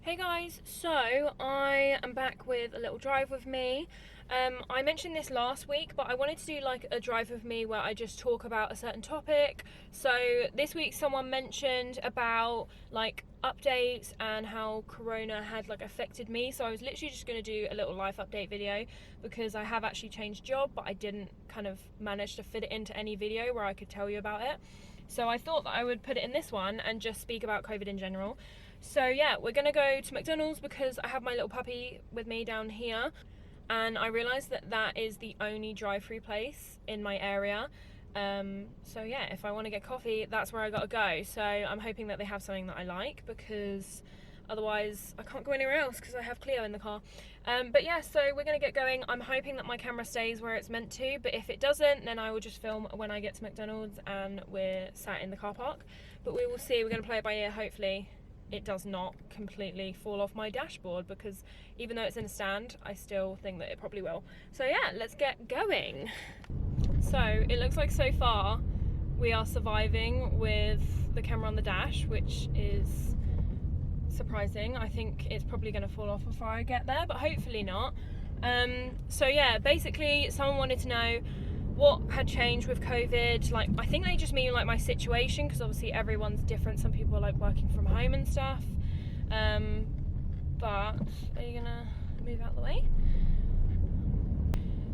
Hey guys, so I am back with a little drive with me. I mentioned this last week, but I wanted to do like a drive with me where I just talk about a certain topic. So this week someone mentioned about like updates and how Corona had like affected me. So I was literally just going to do a little life update video because I have actually changed job, but I didn't kind of manage to fit it into any video where I could tell you about it. So I thought that I would put it in this one and just speak about COVID in general. So yeah, we're gonna go to McDonald's because I have my little puppy with me down here, and I realised that that is the only drive-through place in my area. So yeah, if I want to get coffee, that's where I gotta go. So I'm hoping that they have something that I like, because otherwise I can't go anywhere else because I have Cleo in the car. But yeah, so we're gonna get going. I'm hoping that my camera stays where it's meant to, but if it doesn't, then I will just film when I get to McDonald's and we're sat in the car park. But we will see. We're gonna play it by ear. Hopefully it does not completely fall off my dashboard, because even though it's in a stand, I still think that it probably will. So yeah, let's get going. So it looks like so far we are surviving with the camera on the dash, which is surprising. I think it's probably going to fall off before I get there, but hopefully not. So yeah, basically someone wanted to know what had changed with COVID. Like, I think they just mean like my situation, because obviously everyone's different. Some people are like working from home and stuff. But are you gonna move out of the way?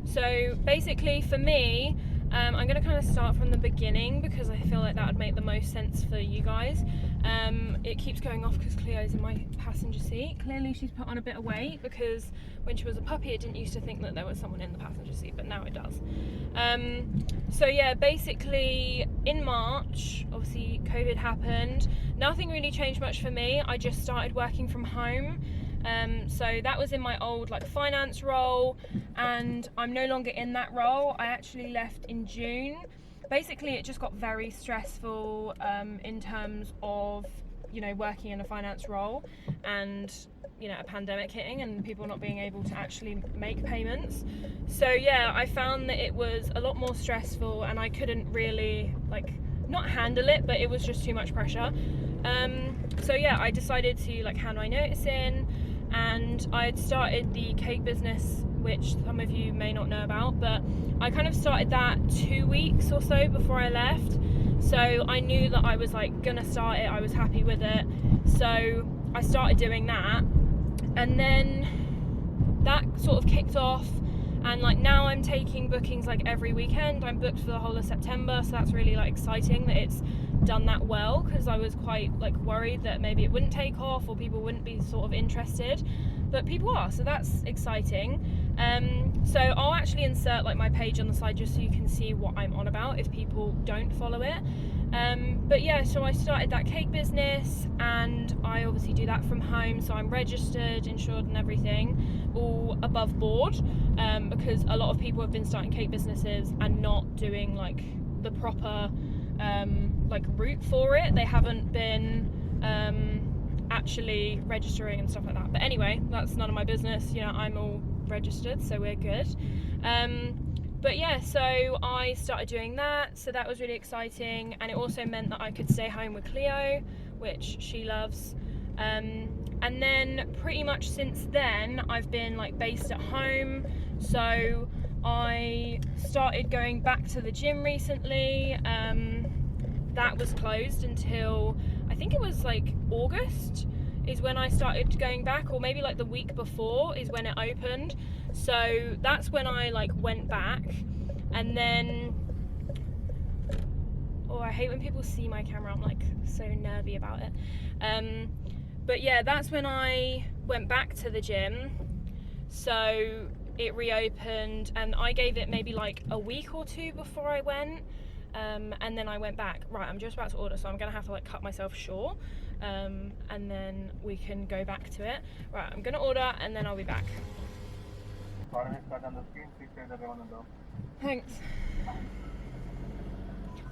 So basically for me, I'm going to kind of start from the beginning because I feel like that would make the most sense for you guys. It keeps going off because Cleo's in my passenger seat. Clearly she's put on a bit of weight, because when she was a puppy it didn't used to think that there was someone in the passenger seat, but now it does. So yeah, basically in March, obviously COVID happened. Nothing really changed much for me. I just started working from home. So that was in my old like finance role, and I'm no longer in that role. I actually left in June. Basically it just got very stressful in terms of, you know, working in a finance role and, you know, a pandemic hitting and people not being able to actually make payments. So yeah, I found that it was a lot more stressful and I couldn't really like not handle it, but it was just too much pressure. So yeah, I decided to like hand my notice in, and I had started the cake business, which some of you may not know about, but I kind of started that 2 weeks or so before I left. So I knew that I was like gonna start it, I was happy with it. So I started doing that, and then that sort of kicked off, and like now I'm taking bookings like every weekend. I'm booked for the whole of September, so that's really like exciting that it's done that well, because I was quite like worried that maybe it wouldn't take off or people wouldn't be sort of interested, but people are, so that's exciting. So I'll actually insert like my page on the side just so you can see what I'm on about if people don't follow it. But yeah, so I started that cake business, and I obviously do that from home, so I'm registered, insured and everything, all above board, because a lot of people have been starting cake businesses and not doing like the proper like route for it. They haven't been actually registering and stuff like that. But anyway, that's none of my business, you know, I'm all registered, so we're good. But yeah, so I started doing that, so that was really exciting, and it also meant that I could stay home with Cleo, which she loves. And then pretty much since then I've been like based at home. So I started going back to the gym recently. That was closed until I think it was like August is when I started going back, or maybe like the week before is when it opened. So that's when I like went back. And then, oh, I hate when people see my camera, I'm like so nervy about it. But yeah, that's when I went back to the gym. So it reopened, and I gave it maybe like a week or two before I went. And then I went back. Right, I'm just about to order, so I'm gonna have to like cut myself short, and then we can go back to it. Right, I'm gonna order and then I'll be back. Thanks.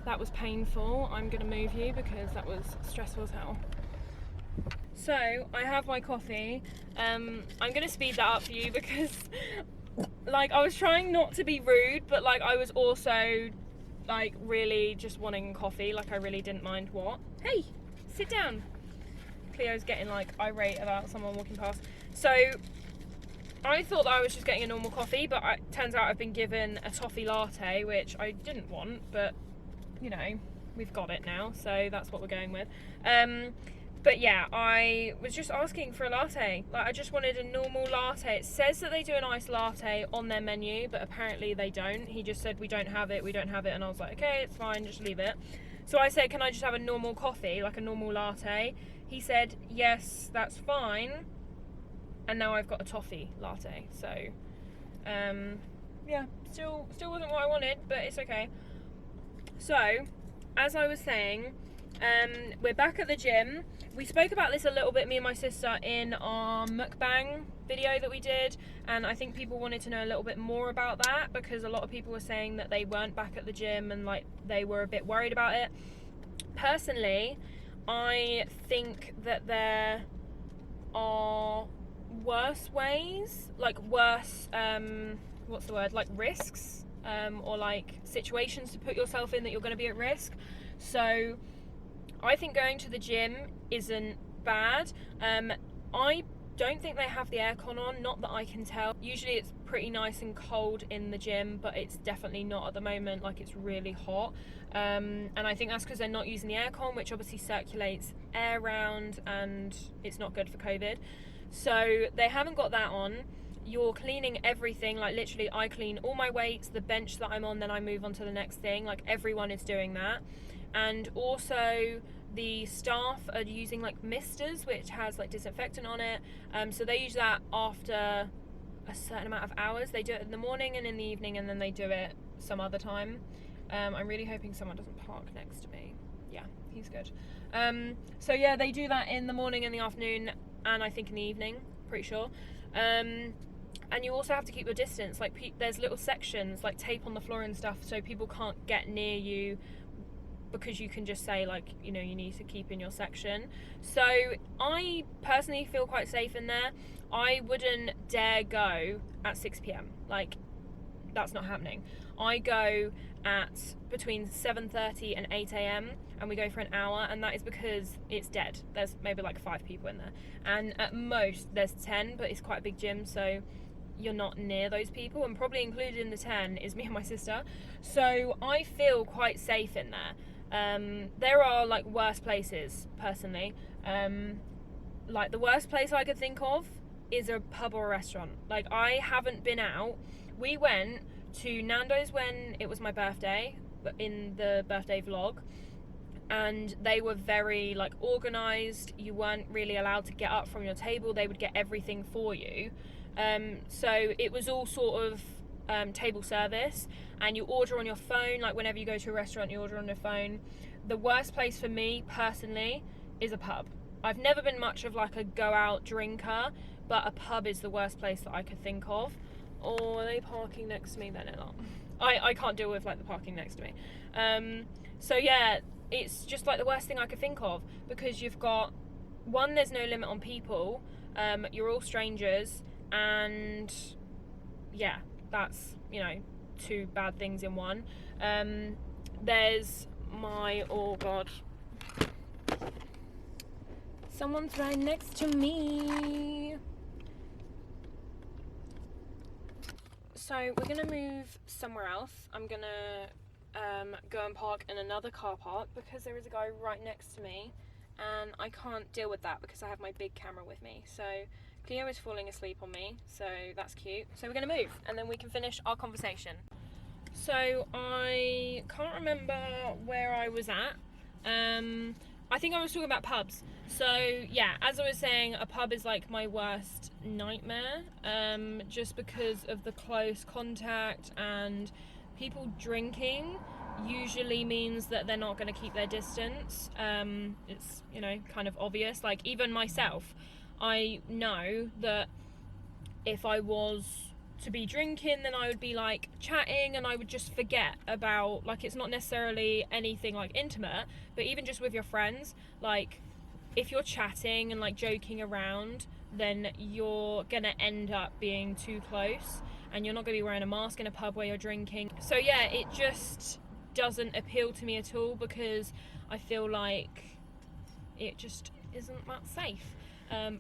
That was painful. I'm gonna move you because that was stressful as hell. So I have my coffee. I'm gonna speed that up for you because like I was trying not to be rude, but like I was also like really just wanting coffee. Like I really didn't mind what. Hey, sit down. Cleo's getting like irate about someone walking past. So I thought that I was just getting a normal coffee, but it turns out I've been given a toffee latte, which I didn't want, but you know, we've got it now, so that's what we're going with. But yeah, I was just asking for a latte. Like, I just wanted a normal latte. It says that they do an iced latte on their menu, but apparently they don't. He just said, we don't have it, and I was like, okay, it's fine, just leave it. So I said, can I just have a normal coffee, like a normal latte? He said, yes, that's fine. And now I've got a toffee latte. So, yeah, still wasn't what I wanted, but it's okay. So, as I was saying, we're back at the gym. We spoke about this a little bit, me and my sister, in our mukbang video that we did, and I think people wanted to know a little bit more about that, because a lot of people were saying that they weren't back at the gym and like they were a bit worried about it. Personally, I think that there are worse ways, like worse, what's the word, like risks, or like situations to put yourself in that you're going to be at risk. So I think going to the gym isn't bad. I don't think they have the aircon on, not that I can tell. Usually it's pretty nice and cold in the gym, but it's definitely not at the moment. Like, it's really hot, and I think that's because they're not using the aircon, which obviously circulates air around, and it's not good for COVID. So they haven't got that on. You're cleaning everything, like literally I clean all my weights, the bench that I'm on, then I move on to the next thing. Like, everyone is doing that. And also the staff are using like misters, which has like disinfectant on it, so they use that after a certain amount of hours. They do it in the morning and in the evening, and then they do it some other time. I'm really hoping someone doesn't park next to me. Yeah, he's good. So yeah, they do that in the morning and the afternoon, and I think in the evening, pretty sure. And you also have to keep your distance. Like, there's little sections, like tape on the floor and stuff, so people can't get near you, because you can just say, like, you know, you need to keep in your section. So I personally feel quite safe in there. I wouldn't dare go at 6 p.m. Like, that's not happening. I go at between 7:30 and 8 a.m. and we go for an hour, and that is because it's dead. There's maybe like 5 people in there, and at most there's 10, but it's quite a big gym, so you're not near those people, and probably included in the 10 is me and my sister. So I feel quite safe in there. There are like worse places, personally. Like, the worst place I could think of is a pub or a restaurant. Like, I haven't been out. We went to Nando's when it was my birthday, in the birthday vlog, and they were very like organised. You weren't really allowed to get up from your table. They would get everything for you. So it was all sort of table service, and you order on your phone. Like, whenever you go to a restaurant, you order on your phone. The worst place for me personally is a pub. I've never been much of like a go out drinker, but a pub is the worst place that I could think of. Or are they parking next to me? Then they're not. I can't deal with like the parking next to me. So yeah, it's just like the worst thing I could think of, because you've got, one, there's no limit on people, you're all strangers, and yeah, that's, you know, 2 bad things in one. There's my, oh god, someone's right next to me. So we're gonna move somewhere else. I'm gonna go and park in another car park, because there is a guy right next to me, and I can't deal with that because I have my big camera with me. So Cleo is falling asleep on me, so that's cute. So we're gonna move, and then we can finish our conversation. So I can't remember where I was at. I think I was talking about pubs. So yeah, as I was saying, a pub is like my worst nightmare, just because of the close contact, and people drinking usually means that they're not going to keep their distance. It's, you know, kind of obvious. Like, even myself, I know that if I was to be drinking, then I would be like chatting, and I would just forget about, like, it's not necessarily anything like intimate, but even just with your friends, like, if you're chatting and like joking around, then you're gonna end up being too close, and you're not gonna be wearing a mask in a pub where you're drinking. So yeah, it just doesn't appeal to me at all, because I feel like it just isn't that safe.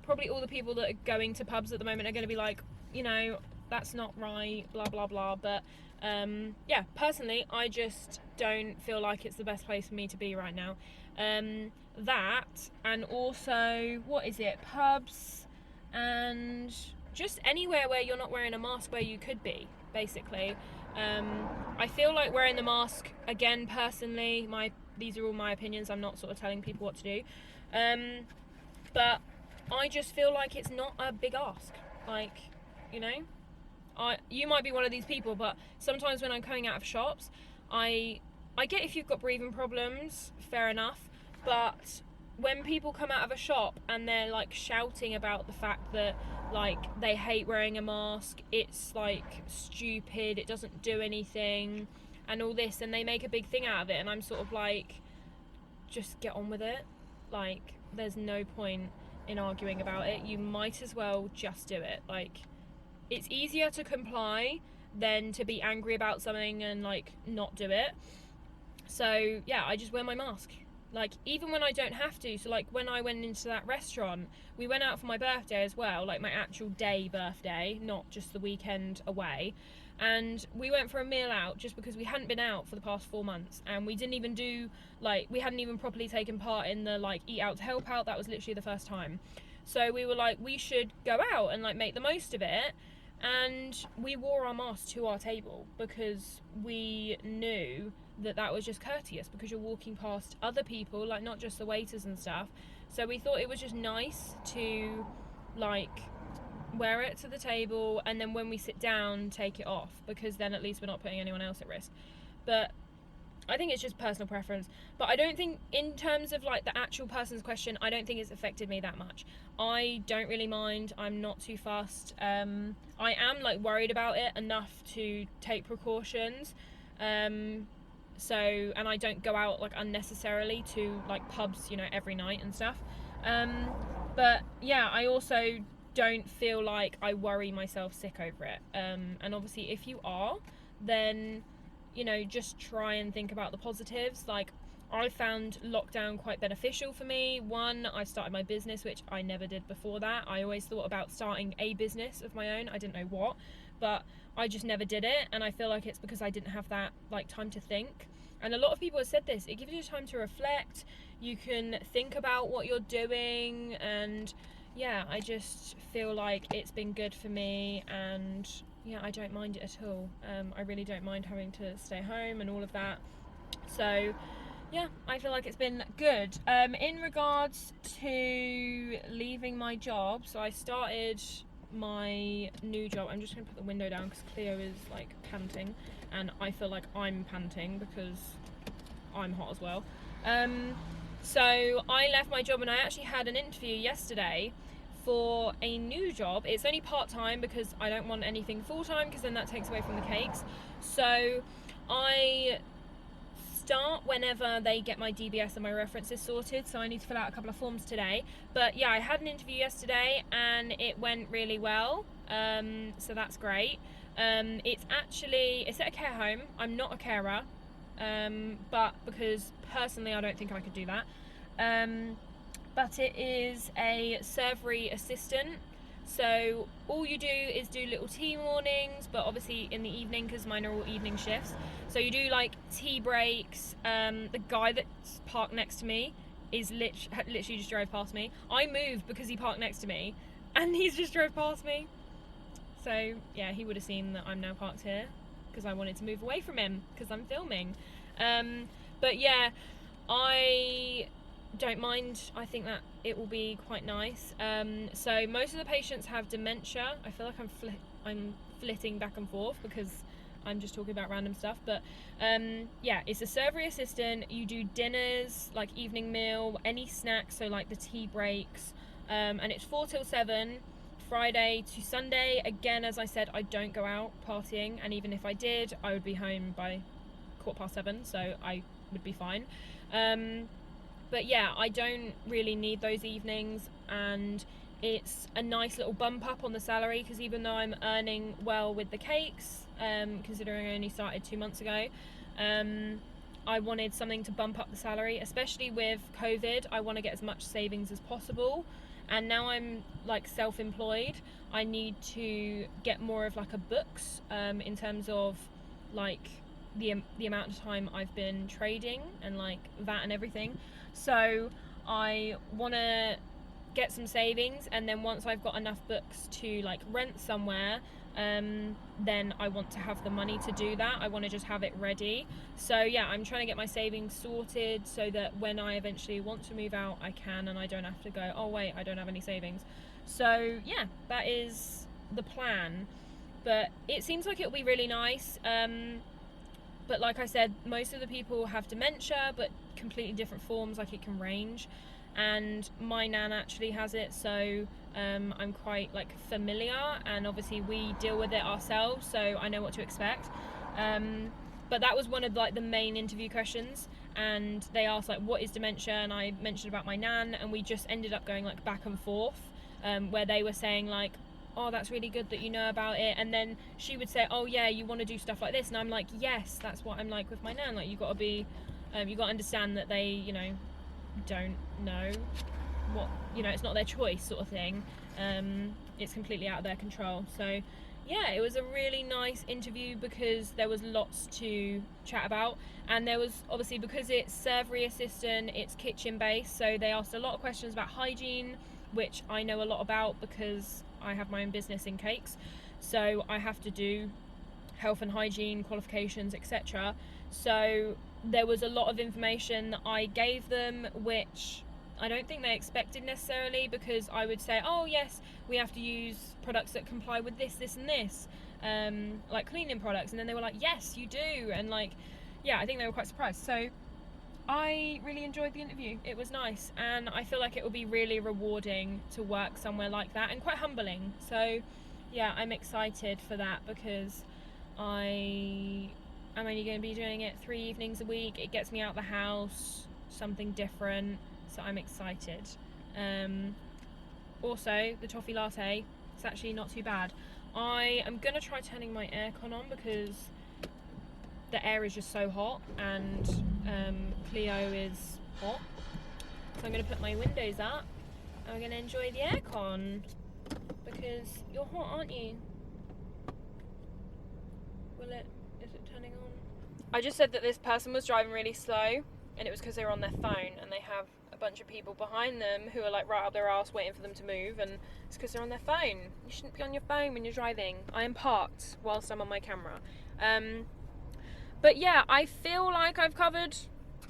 Probably all the people that are going to pubs at the moment are going to be like, you know, that's not right, blah blah blah. But yeah, personally, I just don't feel like it's the best place for me to be right now. That, and also, what is it, pubs and just anywhere where you're not wearing a mask where you could be, basically. I feel like wearing the mask, again, personally, these are all my opinions, I'm not sort of telling people what to do, but I just feel like it's not a big ask. Like, you know, you might be one of these people, but sometimes when I'm coming out of shops, I get if you've got breathing problems, fair enough, but when people come out of a shop and they're like shouting about the fact that like they hate wearing a mask, it's like stupid, it doesn't do anything, and all this, and they make a big thing out of it, and I'm sort of like, just get on with it. Like, there's no point in arguing about it. You might as well just do it. Like, it's easier to comply than to be angry about something and like not do it. So yeah, I just wear my mask. Like, even when I don't have to. So like when I went into that restaurant, we went out for my birthday as well, like my actual day birthday, not just the weekend away, and we went for a meal out just because we hadn't been out for the past 4 months, and we didn't even do, like, we hadn't even properly taken part in the like eat out to help out. That was literally the first time. So we were like, we should go out and like make the most of it, and we wore our masks to our table because we knew that that was just courteous, because you're walking past other people, like not just the waiters and stuff. So we thought it was just nice to like wear it to the table, and then when we sit down, take it off, because then at least we're not putting anyone else at risk. But I think it's just personal preference. But I don't think, in terms of like the actual person's question, I don't think it's affected me that much. I don't really mind. I'm not too fussed. I am like worried about it enough to take precautions. So, and I don't go out like unnecessarily to like pubs, you know, every night and stuff. But yeah, I also don't feel like I worry myself sick over it. And obviously if you are, then, you know, just try and think about the positives. Like, I found lockdown quite beneficial for me. One, I started my business, which I never did before that. I always thought about starting a business of my own. I didn't know what, but I just never did it. And I feel like it's because I didn't have that like time to think. And a lot of people have said this, it gives you time to reflect. You can think about what you're doing, and yeah, I just feel like it's been good for me, and yeah, I don't mind it at all. I really don't mind having to stay home and all of that. So yeah, I feel like it's been good. In regards to leaving my job, so I started my new job. I'm just gonna put the window down because Cleo is like panting, and I feel like I'm panting because I'm hot as well. So I left my job, and I actually had an interview yesterday for a new job. It's only part-time because I don't want anything full-time, because then that takes away from the cakes. So I start whenever they get my DBS and my references sorted, so I need to fill out a couple of forms today. But yeah, I had an interview yesterday and it went really well, so that's great. It's at a care home. I'm not a carer, but because personally I don't think I could do that. But it is a servery assistant, so all you do is do little tea mornings, but obviously in the evening, because mine are all evening shifts. So you do like tea breaks. The guy that's parked next to me is literally just drove past me. I moved because he parked next to me, and he's just drove past me. So yeah, he would have seen that I'm now parked here because I wanted to move away from him because I'm filming. But yeah, I don't mind. I think that it will be quite nice. So most of the patients have dementia. I feel like I'm flitting back and forth because I'm just talking about random stuff, but yeah, it's a servery assistant. You do dinners, like evening meal, any snacks, so like the tea breaks, and it's 4 till 7, Friday to Sunday. Again, as I said, I don't go out partying, and even if I did, I would be home by 7:15, so I would be fine. But yeah, I don't really need those evenings, and it's a nice little bump up on the salary, because even though I'm earning well with the cakes, considering I only started 2 months ago, I wanted something to bump up the salary, especially with COVID. I want to get as much savings as possible, and now I'm like self-employed. I need to get more of like a books in terms of like the amount of time I've been trading and like that and everything. So I want to get some savings, and then once I've got enough books to like rent somewhere, then I want to have the money to do that. I want to just have it ready. So yeah, I'm trying to get my savings sorted so that when I eventually want to move out, I can, and I don't have to go, oh wait, I don't have any savings. So yeah, that is the plan. But it seems like it'll be really nice. But like I said, most of the people have dementia, but completely different forms, like it can range. And my nan actually has it, so I'm quite like familiar, and obviously we deal with it ourselves, so I know what to expect. But that was one of like the main interview questions, and they asked like, what is dementia, and I mentioned about my nan, and we just ended up going like back and forth, where they were saying like, oh, that's really good that you know about it, and then she would say, oh yeah, you want to do stuff like this, and I'm like, yes, that's what I'm like with my nan. Like, you got to understand that they, you know, don't know what, you know, it's not their choice sort of thing. It's completely out of their control. So yeah, it was a really nice interview because there was lots to chat about, and there was obviously, because it's servery assistant, it's kitchen based, so they asked a lot of questions about hygiene, which I know a lot about because I have my own business in cakes, so I have to do health and hygiene qualifications, etc. So there was a lot of information that I gave them, which I don't think they expected necessarily, because I would say, oh yes, we have to use products that comply with this, this and this, like cleaning products, and then they were like, yes, you do, and like, yeah, I think they were quite surprised. So I really enjoyed the interview. It was nice, and I feel like it will be really rewarding to work somewhere like that, and quite humbling. So yeah, I'm excited for that because I'm only going to be doing it 3 evenings a week. It gets me out the house, something different, so I'm excited. Also, the toffee latte, it's actually not too bad. I am going to try turning my aircon on because the air is just so hot, and Cleo is hot. So I'm going to put my windows up, and we're going to enjoy the aircon because you're hot, aren't you? Is it turning on? I just said that this person was driving really slow, and it was because they were on their phone, and they have a bunch of people behind them who are like right up their arse waiting for them to move, and it's because they're on their phone. You shouldn't be on your phone when you're driving. I am parked whilst I'm on my camera. But yeah, I feel like I've covered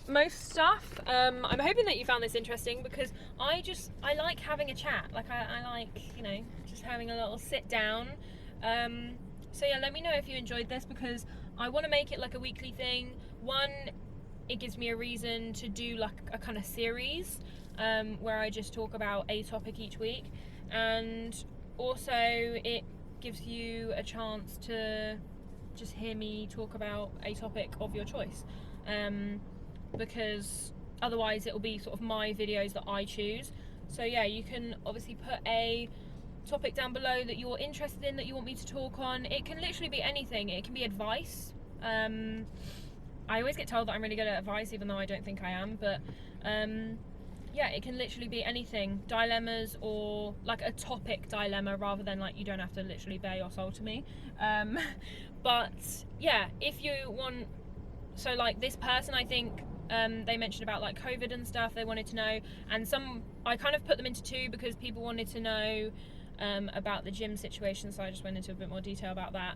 most stuff. I'm hoping that you found this interesting because I like having a chat. Like I like, you know, just having a little sit down. So yeah, let me know if you enjoyed this because I want to make it like a weekly thing. One, it gives me a reason to do like a kind of series where I just talk about a topic each week, and also it gives you a chance to just hear me talk about a topic of your choice, because otherwise it will be sort of my videos that I choose. So yeah, you can obviously put a topic down below that you're interested in, that you want me to talk on. It can literally be anything. It can be advice. I always get told that I'm really good at advice, even though I don't think I am, but yeah, it can literally be anything. Dilemmas, or like a topic dilemma, rather than like, you don't have to literally bare your soul to me. But yeah, if you want, so like this person, I think they mentioned about like COVID and stuff, they wanted to know, and I kind of put them into two because people wanted to know about the gym situation, so I just went into a bit more detail about that.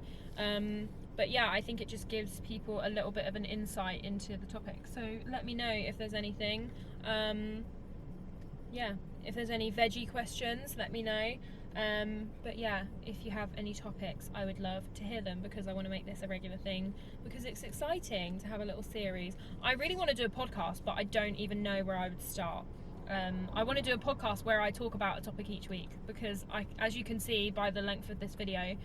But yeah, I think it just gives people a little bit of an insight into the topic. So let me know if there's anything. Yeah, if there's any veggie questions, let me know. But yeah, if you have any topics, I would love to hear them because I want to make this a regular thing because it's exciting to have a little series. I really want to do a podcast, but I don't even know where I would start. I want to do a podcast where I talk about a topic each week because as you can see by the length of this video,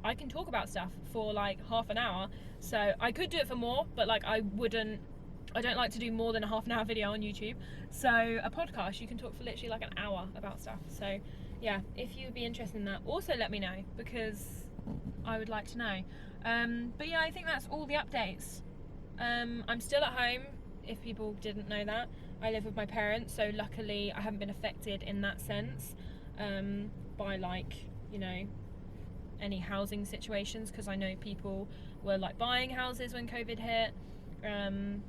I can talk about stuff for like half an hour. So I could do it for more, but like I don't like to do more than a half an hour video on YouTube. So a podcast, you can talk for literally like an hour about stuff. So yeah, if you would be interested in that, also let me know because I would like to know. But yeah, I think that's all the updates. I'm still at home, if people didn't know that. I live with my parents, so luckily I haven't been affected in that sense by like, you know, any housing situations, because I know people were like buying houses when COVID hit.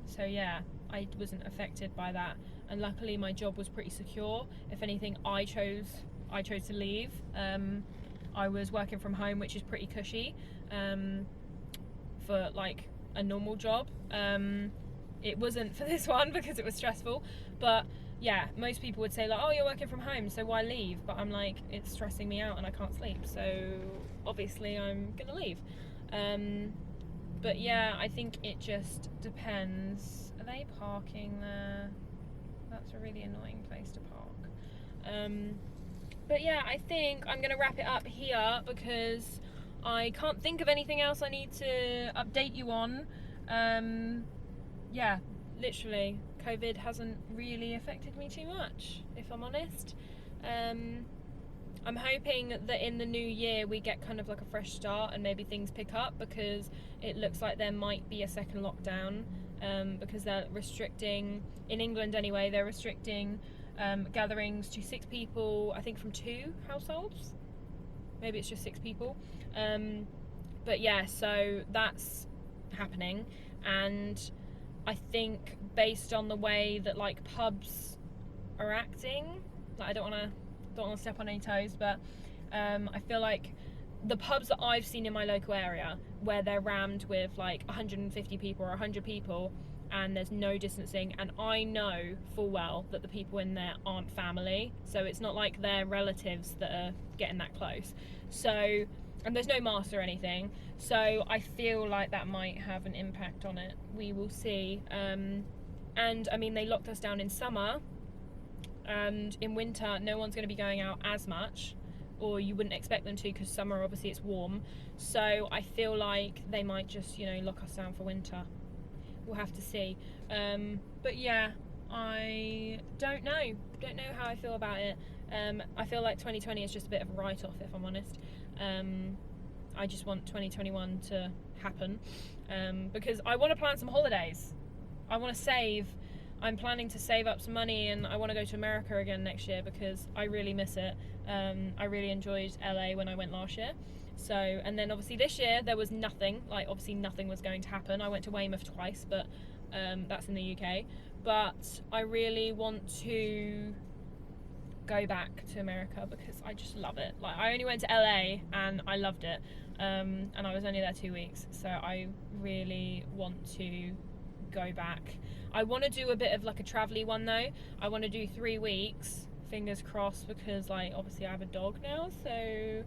So yeah, I wasn't affected by that, and luckily my job was pretty secure. If anything, I chose to leave. I was working from home, which is pretty cushy for like a normal job. It wasn't for this one because it was stressful, but yeah, most people would say like, oh, you're working from home, so why leave? But I'm like, it's stressing me out and I can't sleep, so obviously I'm gonna leave. But yeah, I think it just depends. Are they parking there? That's a really annoying place to park. But yeah, I think I'm gonna wrap it up here because I can't think of anything else I need to update you on. Yeah, literally, COVID hasn't really affected me too much, if I'm honest. I'm hoping that in the new year we get kind of like a fresh start and maybe things pick up, because it looks like there might be a second lockdown, because they're restricting, in England anyway, they're restricting gatherings to 6 people, I think from 2 households. Maybe it's just 6 people. But yeah, so that's happening, and I think based on the way that like pubs are acting, like I don't want to step on any toes, but I feel like the pubs that I've seen in my local area, where they're rammed with like 150 people or 100 people and there's no distancing, and I know full well that the people in there aren't family, so it's not like they're relatives that are getting that close, so, and there's no masks or anything, so I feel like that might have an impact on it. We will see. And I mean, they locked us down in summer, and in winter no one's going to be going out as much, or you wouldn't expect them to, because summer obviously it's warm, so I feel like they might just, you know, lock us down for winter. We'll have to see. But yeah, I don't know how I feel about it. I feel like 2020 is just a bit of a write-off, if I'm honest. I just want 2021 to happen, because I want to plan some holidays. I want to save. I'm planning to save up some money, and I want to go to America again next year because I really miss it. I really enjoyed LA when I went last year. So, and then obviously this year there was nothing, like obviously nothing was going to happen. I went to Weymouth twice, but that's in the UK. But I really want to go back to America because I just love it. Like, I only went to LA and I loved it, and I was only there 2 weeks, so I really want to go back. I want to do a bit of like a travel-y one though. I want to do 3 weeks, fingers crossed, because like obviously I have a dog now, so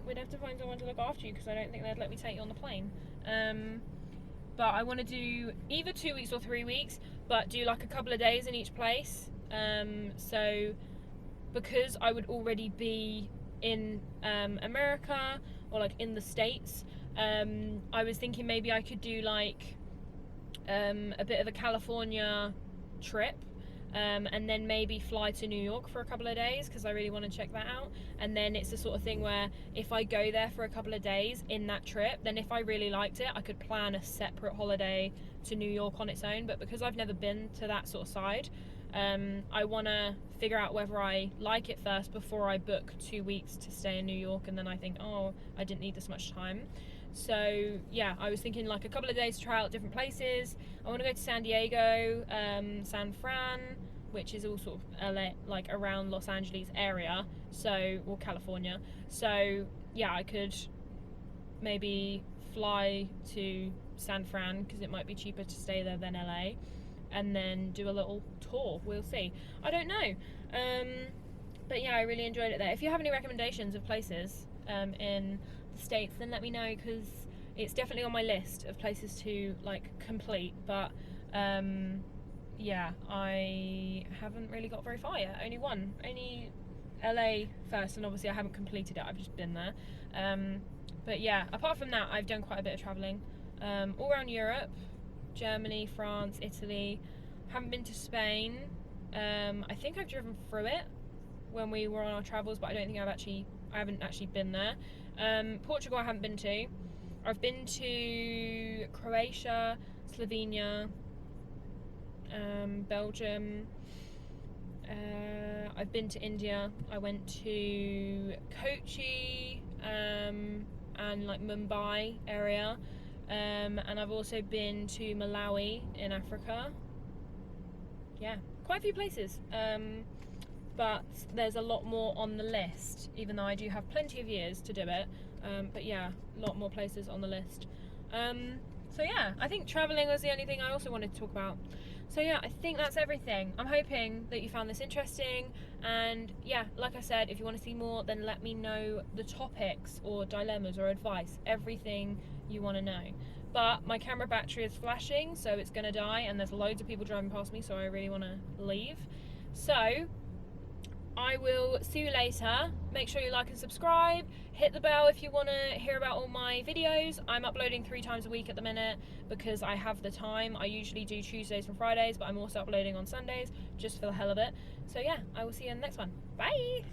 we'd have to find someone to look after you, because I don't think they'd let me take you on the plane. But I want to do either 2 weeks or 3 weeks, but do like a couple of days in each place. So because I would already be in America, or like in the States, I was thinking maybe I could do like a bit of a California trip, and then maybe fly to New York for a couple of days, because I really want to check that out. And then it's the sort of thing where if I go there for a couple of days in that trip, then if I really liked it, I could plan a separate holiday to New York on its own. But because I've never been to that sort of side, I want to figure out whether I like it first before I book 2 weeks to stay in New York, and then I think, oh, I didn't need this much time. So yeah, I was thinking like a couple of days to try out different places. I want to go to San Diego, San Fran, which is all sort of LA, like around Los Angeles area, so, or California. So yeah, I could maybe fly to San Fran because it might be cheaper to stay there than LA, and then do a little tour. We'll see. I don't know. But yeah, I really enjoyed it there. If you have any recommendations of places in the States, then let me know, because it's definitely on my list of places to like complete. But yeah, I haven't really got very far yet. Only LA first, and obviously I haven't completed it, I've just been there. But yeah, apart from that, I've done quite a bit of travelling all around Europe, Germany, France, Italy. Haven't been to Spain. I think I've driven through it when we were on our travels, but I don't think I haven't actually been there. Portugal I haven't been to. I've been to Croatia, Slovenia, Belgium. I've been to India. I went to Kochi and like Mumbai area, and I've also been to Malawi in Africa. Yeah, quite a few places. But there's a lot more on the list, even though I do have plenty of years to do it. But yeah, a lot more places on the list. So yeah, I think travelling was the only thing I also wanted to talk about. So yeah, I think that's everything. I'm hoping that you found this interesting, and yeah, like I said, if you want to see more, then let me know the topics or dilemmas or advice, everything you want to know. But my camera battery is flashing, so it's gonna die, and there's loads of people driving past me, so I really want to leave. So I will see you later. Make sure you like and subscribe. Hit the bell if you want to hear about all my videos. I'm uploading 3 times a week at the minute because I have the time. I usually do Tuesdays and Fridays, but I'm also uploading on Sundays just for the hell of it. So yeah, I will see you in the next one. Bye!